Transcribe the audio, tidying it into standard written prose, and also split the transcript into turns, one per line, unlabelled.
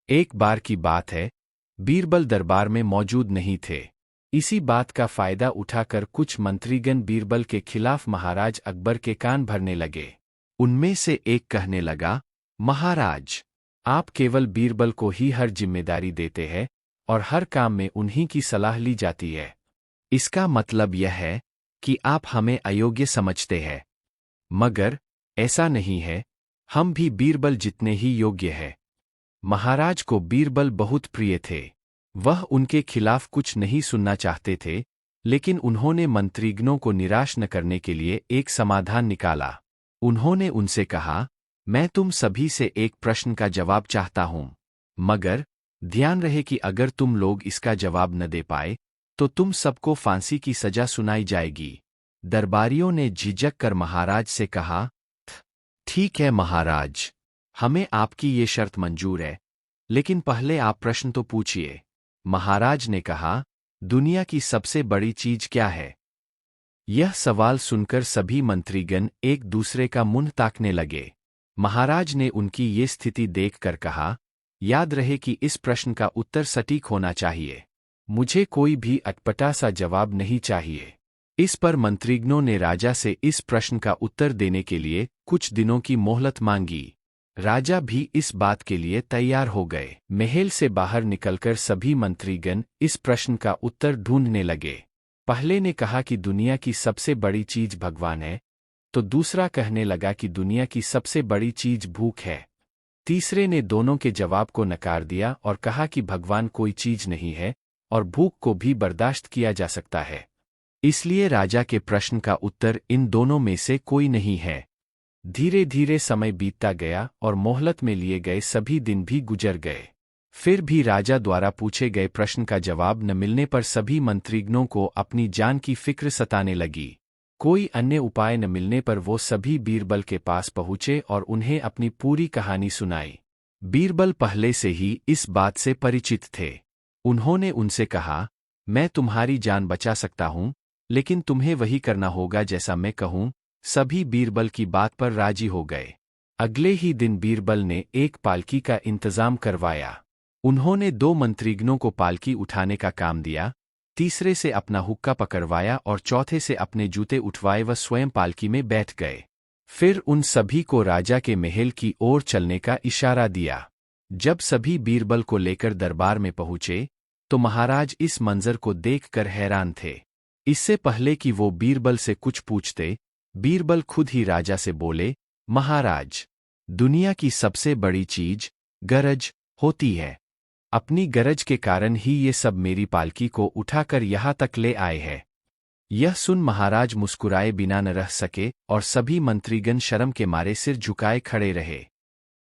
एक बार की बात है, बीरबल दरबार में मौजूद नहीं थे। इसी बात का फायदा उठाकर कुछ मंत्रीगण बीरबल के खिलाफ महाराज अकबर के कान भरने लगे। उनमें से एक कहने लगा, महाराज, आप केवल बीरबल को ही हर जिम्मेदारी देते हैं और हर काम में उन्हीं की सलाह ली जाती है। इसका मतलब यह है कि आप हमें अयोग्य समझते हैं। मगर ऐसा नहीं है, हम भी बीरबल जितने ही योग्य हैं। महाराज को बीरबल बहुत प्रिय थे। वह उनके खिलाफ कुछ नहीं सुनना चाहते थे, लेकिन उन्होंने मंत्रीगणों को निराश न करने के लिए एक समाधान निकाला। उन्होंने उनसे कहा, मैं तुम सभी से एक प्रश्न का जवाब चाहता हूं, मगर ध्यान रहे कि अगर तुम लोग इसका जवाब न दे पाए तो तुम सबको फांसी की सजा सुनाई जाएगी। दरबारियों ने झिझक कर महाराज से कहा, ठीक है महाराज, हमें आपकी ये शर्त मंजूर है, लेकिन पहले आप प्रश्न तो पूछिए। महाराज ने कहा, दुनिया की सबसे बड़ी चीज क्या है? यह सवाल सुनकर सभी मंत्रीगण एक दूसरे का मुंह ताकने लगे। महाराज ने उनकी ये स्थिति देखकर कहा, याद रहे कि इस प्रश्न का उत्तर सटीक होना चाहिए। मुझे कोई भी अटपटा सा जवाब नहीं चाहिए। इस पर मंत्रीगणों ने राजा से इस प्रश्न का उत्तर देने के लिए कुछ दिनों की मोहलत मांगी। राजा भी इस बात के लिए तैयार हो गए। महल से बाहर निकलकर सभी मंत्रीगण इस प्रश्न का उत्तर ढूंढने लगे। पहले ने कहा कि दुनिया की सबसे बड़ी चीज भगवान है, तो दूसरा कहने लगा कि दुनिया की सबसे बड़ी चीज भूख है। तीसरे ने दोनों के जवाब को नकार दिया और कहा कि भगवान कोई चीज नहीं है और भूख को भी बर्दाश्त किया जा सकता है। इसलिए राजा के प्रश्न का उत्तर इन दोनों में से कोई नहीं है। धीरे धीरे समय बीतता गया और मोहलत में लिए गए सभी दिन भी गुजर गए। फिर भी राजा द्वारा पूछे गए प्रश्न का जवाब न मिलने पर सभी मंत्रीगणों को अपनी जान की फिक्र सताने लगी। कोई अन्य उपाय न मिलने पर वो सभी बीरबल के पास पहुँचे और उन्हें अपनी पूरी कहानी सुनाई। बीरबल पहले से ही इस बात से परिचित थे। उन्होंने उनसे कहा, मैं तुम्हारी जान बचा सकता हूँ, लेकिन तुम्हें वही करना होगा जैसा मैं कहूँ। सभी बीरबल की बात पर राजी हो गए। अगले ही दिन बीरबल ने एक पालकी का इंतजाम करवाया। उन्होंने 2 मंत्रीगणों को पालकी उठाने का काम दिया, तीसरे से अपना हुक्का पकड़वाया और चौथे से अपने जूते उठवाए व स्वयं पालकी में बैठ गए। फिर उन सभी को राजा के महल की ओर चलने का इशारा दिया। जब सभी बीरबल को लेकर दरबार में पहुँचे तो महाराज इस मंजर को देखकर हैरान थे। इससे पहले कि वो बीरबल से कुछ पूछते, बीरबल खुद ही राजा से बोले, महाराज, दुनिया की सबसे बड़ी चीज गरज होती है। अपनी गरज के कारण ही ये सब मेरी पालकी को उठाकर यहाँ तक ले आए हैं। यह सुन महाराज मुस्कुराए बिना न रह सके और सभी मंत्रीगण शर्म के मारे सिर झुकाए खड़े रहे।